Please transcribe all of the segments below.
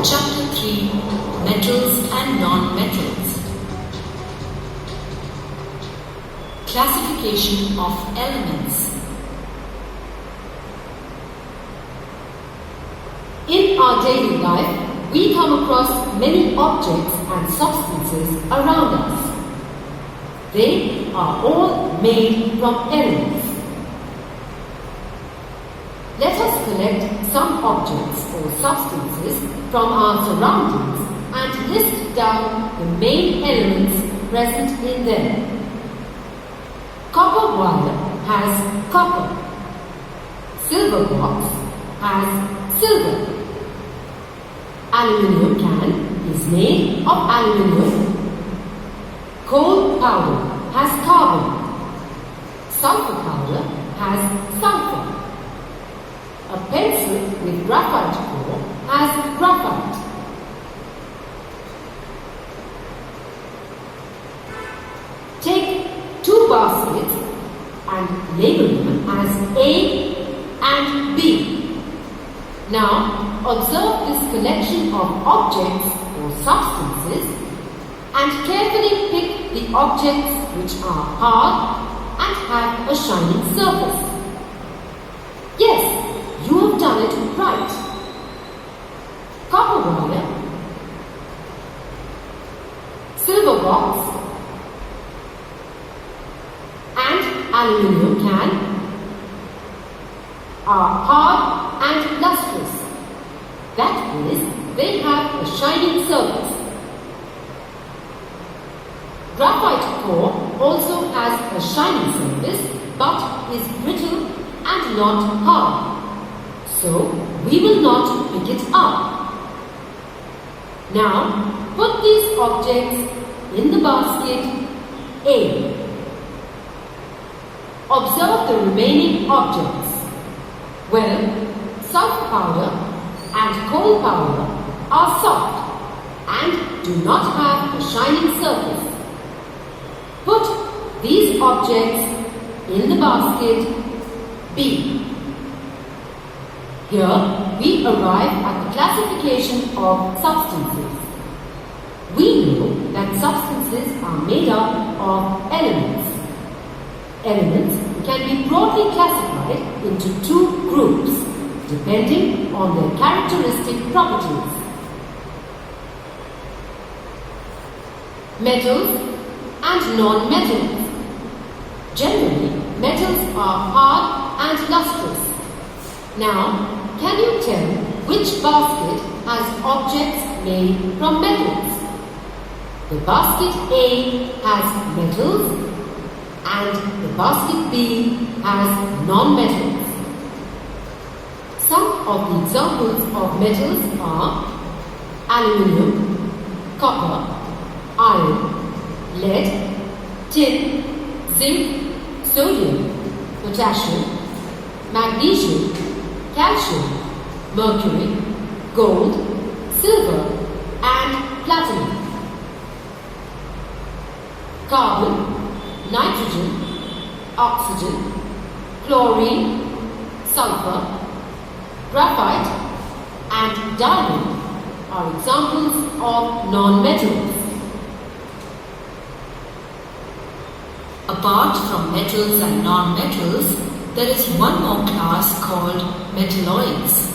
Chapter 3, Metals and Non-Metals. Classification of elements. In our daily life, we come across many objects and substances around us. They are all made from elements. Let us collect some objects or substances from our surroundings and list down the main elements present in them. Copper wire has copper. Silver box has silver. Aluminium can is made of aluminium. Coal powder has carbon. Sulfur powder has sulfur. A pencil with graphite core has graphite. Take two baskets and label them as A and B. Now observe this collection of objects or substances and carefully pick the objects which are hard and have a shining surface. Yes, you have done it right. Copper wire, silver box, and aluminium can are hard and lustrous. That is, they have a shining surface. Graphite core also has a shining surface but is brittle and not hard. So, we will not pick it up. Now, put these objects in the basket A. Observe the remaining objects. Well, sulfur powder and coal powder are soft and do not have a shining surface. Put these objects in the basket B. Here we arrive at the classification of substances. We know that substances are made up of elements. Elements can be broadly classified into two groups depending on their characteristic properties. Metals and non-metals. Generally, metals are hard and lustrous. Now, can you tell which basket has objects made from metals? The basket A has metals and the basket B has non-metals. Some of the examples of metals are aluminium, copper, iron, lead, tin, zinc, sodium, potassium, magnesium, calcium, mercury, gold, silver and platinum. Carbon, nitrogen, oxygen, chlorine, sulfur, graphite and diamond are examples of non-metals. Apart from metals and non-metals, there is one more class called metalloids.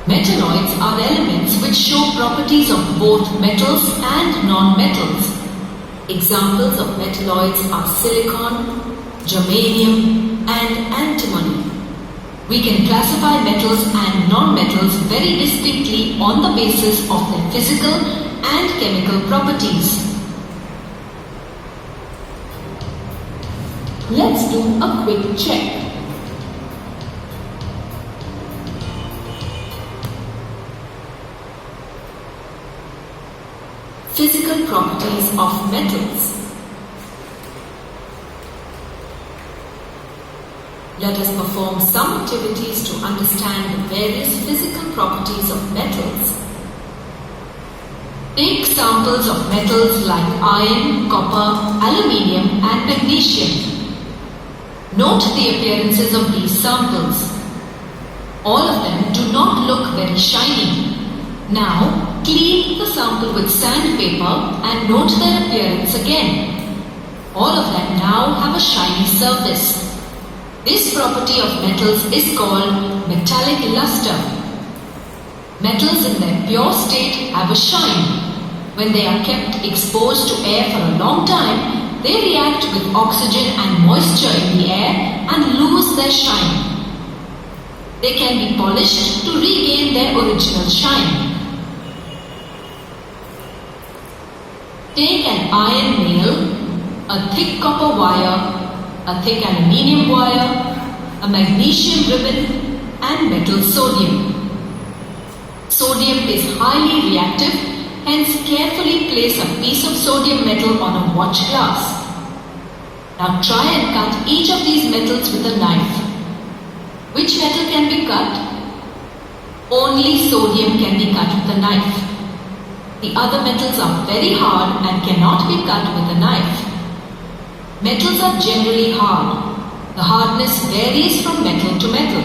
Metalloids are elements which show properties of both metals and non-metals. Examples of metalloids are silicon, germanium and antimony. We can classify metals and non-metals very distinctly on the basis of their physical and chemical properties. Let's do a quick check. Physical properties of metals. Let us perform some activities to understand the various physical properties of metals. Take samples of metals like iron, copper, aluminium and magnesium. Note the appearances of these samples. All of them do not look very shiny. Now, clean the sample with sandpaper and note their appearance again. All of them now have a shiny surface. This property of metals is called metallic luster. Metals in their pure state have a shine. When they are kept exposed to air for a long time, they react with oxygen and moisture in the air and lose their shine. They can be polished to regain their original shine. Take an iron nail, a thick copper wire, a thick aluminium wire, a magnesium ribbon and metal sodium. Sodium is highly reactive, hence carefully place a piece of sodium metal on a watch glass. Now try and cut each of these metals with a knife. Which metal can be cut? Only sodium can be cut with a knife. The other metals are very hard and cannot be cut with a knife. Metals are generally hard. The hardness varies from metal to metal.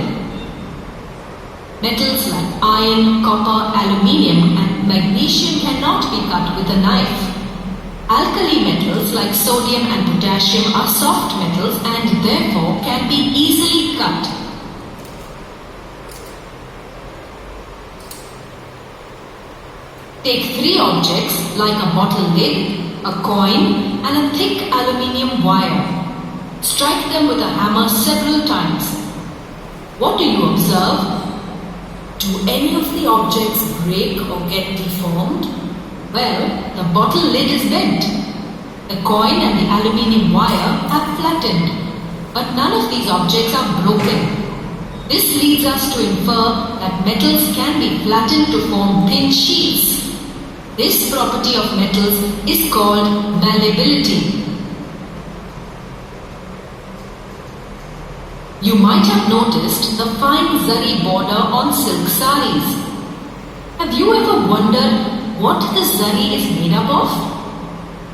Metals like iron, copper, aluminium and magnesium cannot be cut with a knife. Alkali metals like sodium and potassium are soft metals and therefore can be easily cut. Take three objects like a bottle lid, a coin and a thick aluminium wire. Strike them with a hammer several times. What do you observe? Do any of the objects break or get deformed? Well, the bottle lid is bent. The coin and the aluminium wire have flattened, but none of these objects are broken. This leads us to infer that metals can be flattened to form thin sheets. This property of metals is called malleability. You might have noticed the fine zari border on silk saris. Have you ever wondered what the zari is made up of?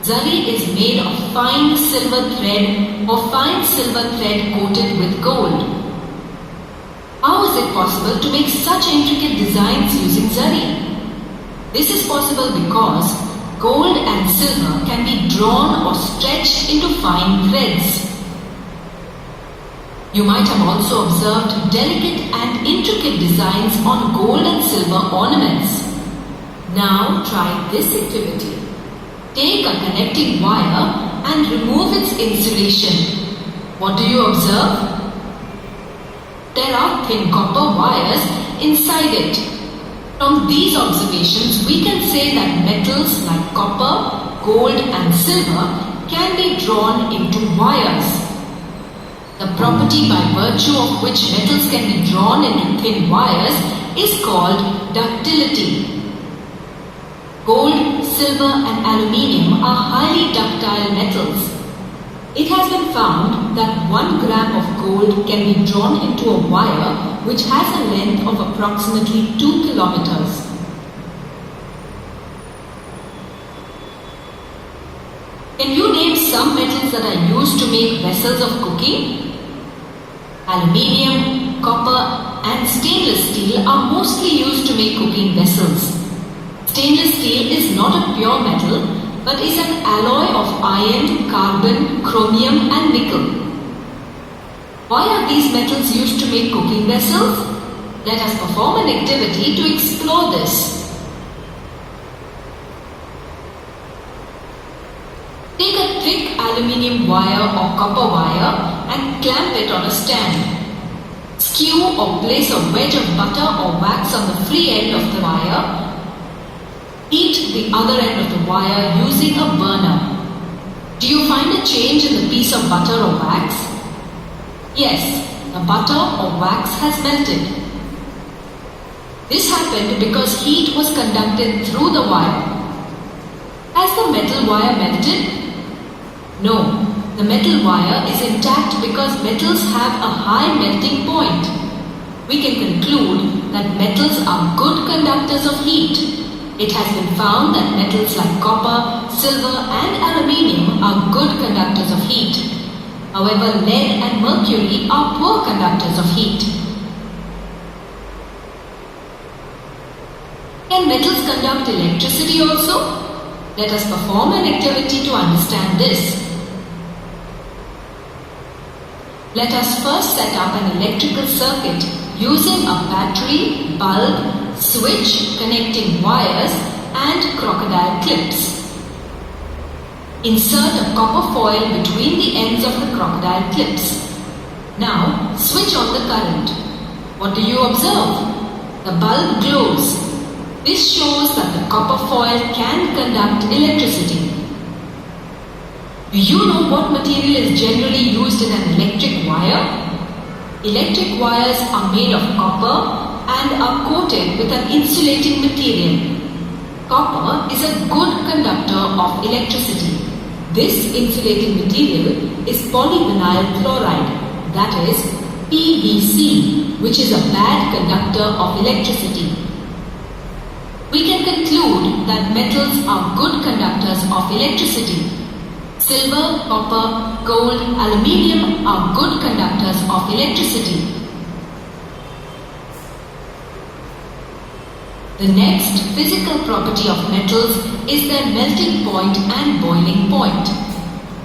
Zari is made of fine silver thread or fine silver thread coated with gold. How is it possible to make such intricate designs using zari? This is possible because gold and silver can be drawn or stretched into fine threads. You might have also observed delicate and intricate designs on gold and silver ornaments. Now try this activity. Take a connecting wire and remove its insulation. What do you observe? There are thin copper wires inside it. From these observations, we can say that metals like copper, gold and silver can be drawn into wires. The property by virtue of which metals can be drawn into thin wires is called ductility. Gold, silver and aluminium are highly ductile metals. It has been found that 1 gram of gold can be drawn into a wire which has a length of approximately 2 kilometers. Can you name some metals that are used to make vessels of cooking? Aluminium, copper and stainless steel are mostly used to make cooking vessels. Stainless steel is not a pure metal but is an alloy of iron, carbon, chromium and nickel. Why are these metals used to make cooking vessels? Let us perform an activity to explore this. Take a thick aluminium wire or copper wire and clamp it on a stand. Skew or place a wedge of butter or wax on the free end of the wire. Heat the other end of the wire using a burner. Do you find a change in the piece of butter or wax? Yes, the butter or wax has melted. This happened because heat was conducted through the wire. Has the metal wire melted? No, the metal wire is intact because metals have a high melting point. We can conclude that metals are good conductors of heat. It has been found that metals like copper, silver and aluminium are good conductors of heat. However, lead and mercury are poor conductors of heat. Can metals conduct electricity also? Let us perform an activity to understand this. Let us first set up an electrical circuit using a battery, bulb, switch, connecting wires and crocodile clips. Insert a copper foil between the ends of the crocodile clips. Now switch on the current. What do you observe? The bulb glows. This shows that the copper foil can conduct electricity. Do you know what material is generally used in an electric wire? Electric wires are made of copper and are coated with an insulating material. Copper is a good conductor of electricity. This insulating material is polyvinyl chloride, that is PVC, which is a bad conductor of electricity. We can conclude that metals are good conductors of electricity. Silver, copper, gold, aluminium are good conductors of electricity. The next physical property of metals is their melting point and boiling point.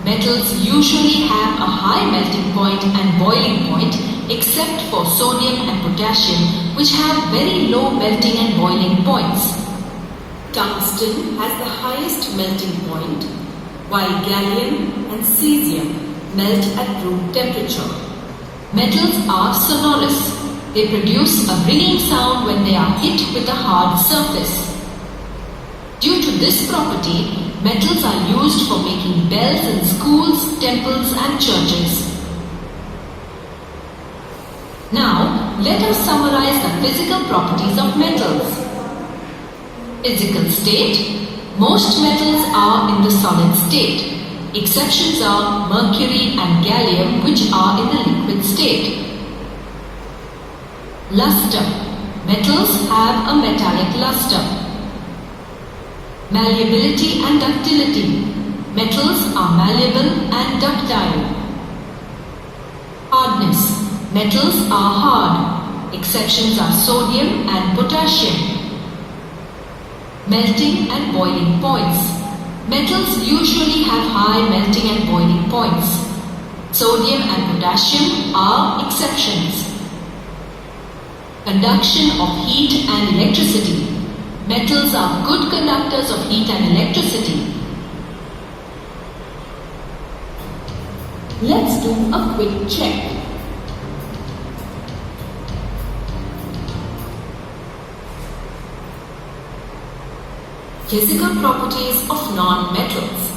Metals usually have a high melting point and boiling point except for sodium and potassium, which have very low melting and boiling points. Tungsten has the highest melting point, while gallium and cesium melt at room temperature. Metals are sonorous. They produce a ringing sound when they are hit with a hard surface. Due to this property, metals are used for making bells in schools, temples and churches. Now, let us summarize the physical properties of metals. Physical state. Most metals are in the solid state. Exceptions are mercury and gallium, which are in the liquid state. Luster. Metals have a metallic luster. Malleability and ductility. Metals are malleable and ductile. Hardness. Metals are hard. Exceptions are sodium and potassium. Melting and boiling points. Metals usually have high melting and boiling points. Sodium and potassium are exceptions. Conduction of heat and electricity. Metals are good conductors of heat and electricity. Let's do a quick check. Physical properties of non-metals.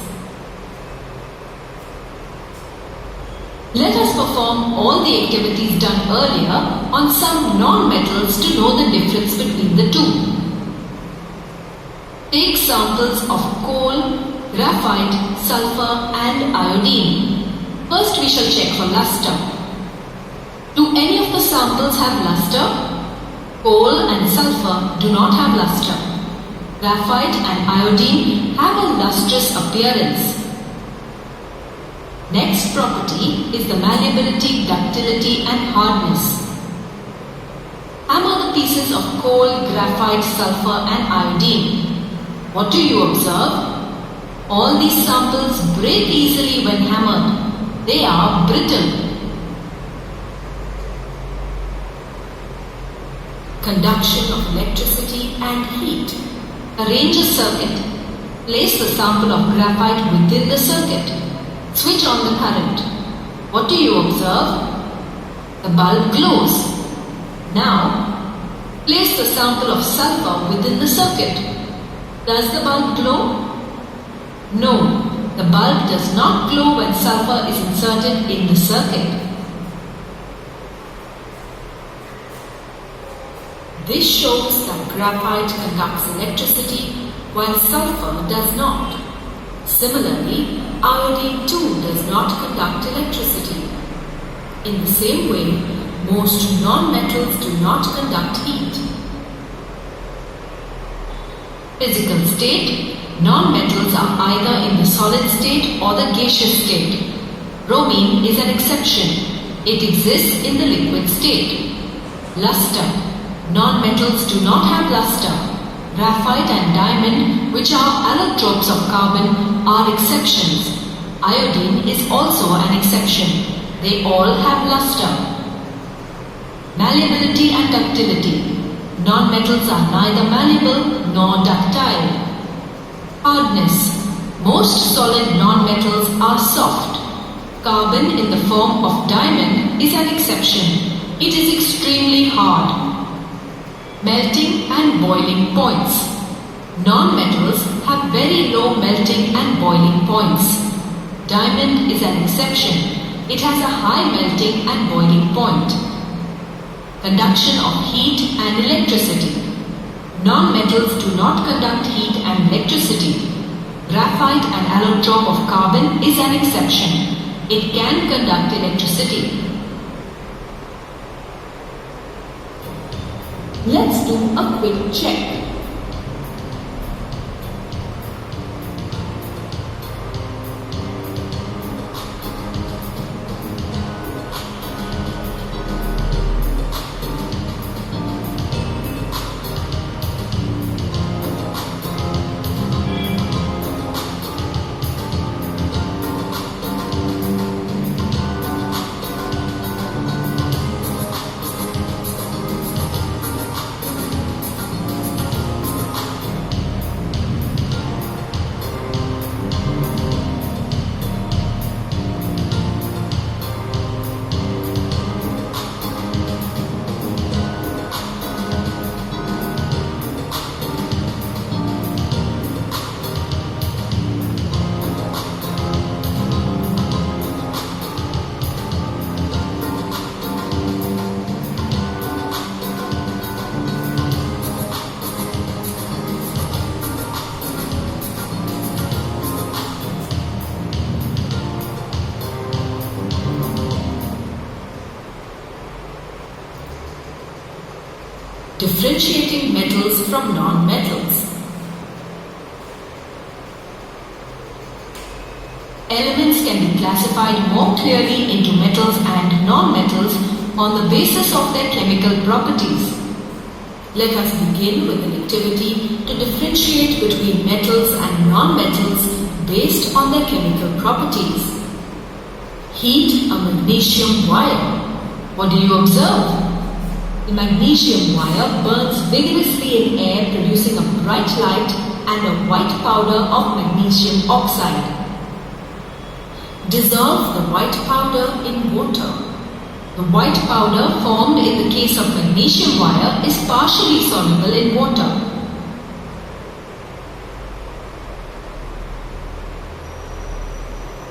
Let us perform all the activities done earlier on some non-metals to know the difference between the two. Take samples of coal, graphite, sulfur and iodine. First we shall check for luster. Do any of the samples have luster? Coal and sulfur do not have luster. Graphite and iodine have a lustrous appearance. Next property is the malleability, ductility and hardness. Hammer the pieces of coal, graphite, sulfur and iodine. What do you observe? All these samples break easily when hammered. They are brittle. Conduction of electricity and heat. Arrange a circuit. Place the sample of graphite within the circuit. Switch on the current. What do you observe? The bulb glows. Now, place the sample of sulfur within the circuit. Does the bulb glow? No, the bulb does not glow when sulfur is inserted in the circuit. This shows that graphite conducts electricity while sulfur does not. Similarly, iodine too does not conduct electricity. In the same way, most non-metals do not conduct heat. Physical state. Non-metals are either in the solid state or the gaseous state. Bromine is an exception. It exists in the liquid state. Luster. Non-metals do not have luster. Graphite and diamond, which are allotropes of carbon, are exceptions. Iodine is also an exception. They all have luster. Malleability and ductility. Non-metals are neither malleable nor ductile. Hardness. Most solid non-metals are soft. Carbon in the form of diamond is an exception. It is extremely hard. Melting and boiling points. Non-metals have very low melting and boiling points. Diamond is an exception. It has a high melting and boiling point. Conduction of heat and electricity. Non-metals do not conduct heat and electricity. Graphite, an allotrope of carbon, is an exception. It can conduct electricity. Let's do a quick check. Differentiating metals from non-metals. Elements can be classified more clearly into metals and non-metals on the basis of their chemical properties. Let us begin with an activity to differentiate between metals and non-metals based on their chemical properties. Heat a magnesium wire. What do you observe? The magnesium wire burns vigorously in air, producing a bright light and a white powder of magnesium oxide. Dissolve the white powder in water. The white powder formed in the case of magnesium wire is partially soluble in water.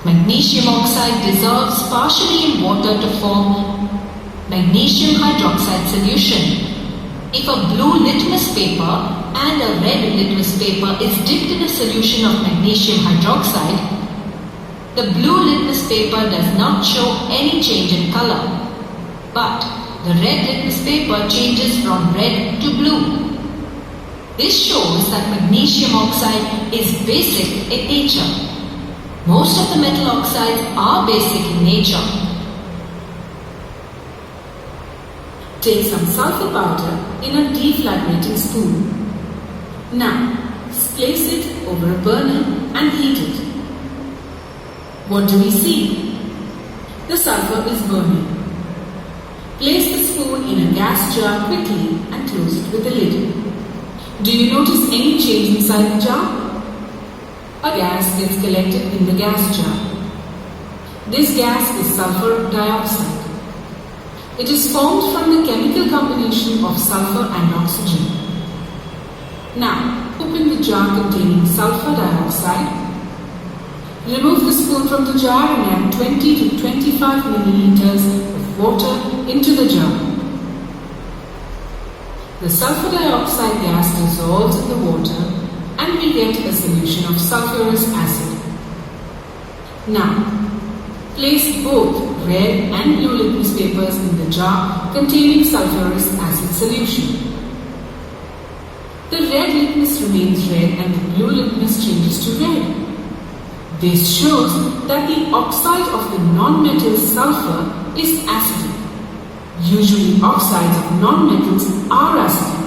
Magnesium oxide dissolves partially in water to form magnesium hydroxide solution. If a blue litmus paper and a red litmus paper is dipped in a solution of magnesium hydroxide, the blue litmus paper does not show any change in color, but the red litmus paper changes from red to blue. This shows that magnesium oxide is basic in nature. Most of the metal oxides are basic in nature. Take some sulfur powder in a deflagrating spoon. Now, place it over a burner and heat it. What do we see? The sulfur is burning. Place the spoon in a gas jar quickly and close it with the lid. Do you notice any change inside the jar? A gas gets collected in the gas jar. This gas is sulfur dioxide. It is formed from the chemical combination of sulfur and oxygen. Now, open the jar containing sulfur dioxide. Remove the spoon from the jar and add 20 to 25 milliliters of water into the jar. The sulfur dioxide gas dissolves in the water and we get a solution of sulfurous acid. Now, place both red and blue litmus papers in the jar containing sulfurous acid solution. The red litmus remains red and the blue litmus changes to red. This shows that the oxide of the non-metal sulfur is acidic. Usually oxides of non-metals are acidic.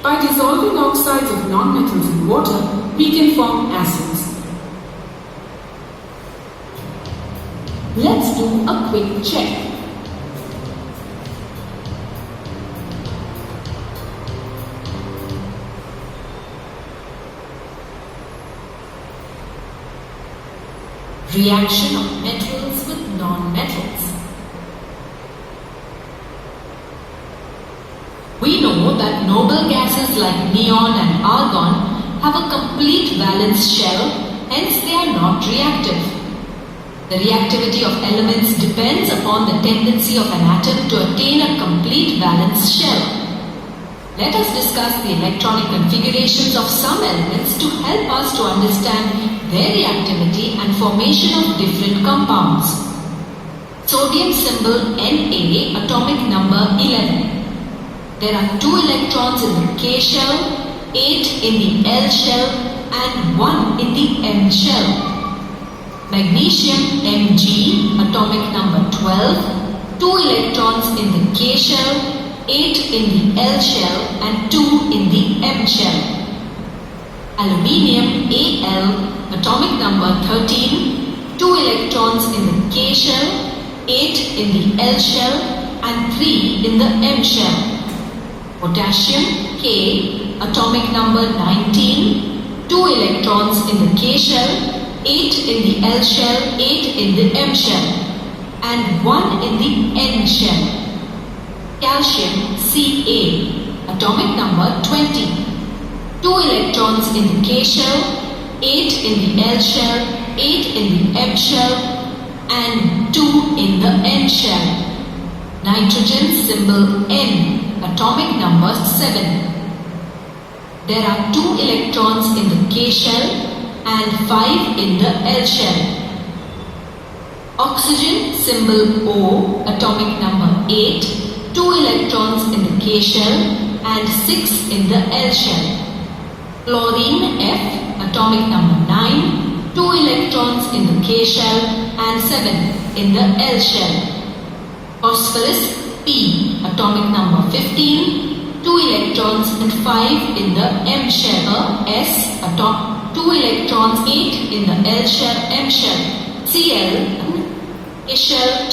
By dissolving oxides of nonmetals in water, we can form acids. Let's do a quick check. Reaction of metals with non-metals. We know that noble gases like neon and argon have a complete valence shell, hence they are not reactive. The reactivity of elements depends upon the tendency of an atom to attain a complete valence shell. Let us discuss the electronic configurations of some elements to help us to understand their reactivity and formation of different compounds. Sodium symbol Na, atomic number 11. There are 2 electrons in the K shell, 8 in the L shell and 1 in the M shell. Magnesium Mg, atomic number 12, 2 electrons in the K shell, 8 in the L shell and 2 in the M shell. Aluminium Al, atomic number 13, 2 electrons in the K shell, 8 in the L shell and 3 in the M shell. Potassium K, atomic number 19, 2 electrons in the K shell, 8 in the L shell, 8 in the M shell and 1 in the N shell. Calcium Ca, atomic number 20, 2 electrons in the K shell, 8 in the L shell, 8 in the M shell and 2 in the N shell. Nitrogen symbol N, atomic number 7. There are 2 electrons in the K shell and 5 in the L shell. Oxygen symbol O, atomic number 8, 2 electrons in the K shell and 6 in the L shell. Chlorine F, atomic number 9, 2 electrons in the K shell and 7 in the L shell. Phosphorus P, atomic number 15, 2 electrons and 5 in the M shell. S, 2 electrons, 8 in the L shell, M shell. Cl, A shell.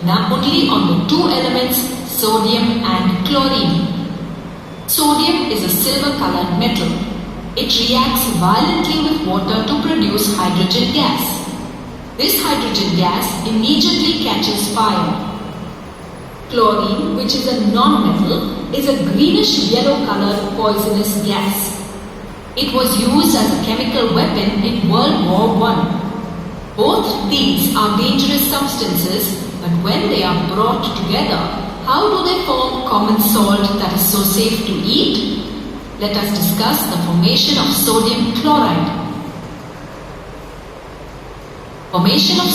Now only on the 2 elements, sodium and chlorine. Sodium is a silver colored metal. It reacts violently with water to produce hydrogen gas. This hydrogen gas immediately catches fire. Chlorine, which is a non-metal, is a greenish yellow colored poisonous gas. It was used as a chemical weapon in World War I. Both these are dangerous substances, but when they are brought together, how do they form common salt that is so safe to eat? Let us discuss the formation of sodium chloride. Formation of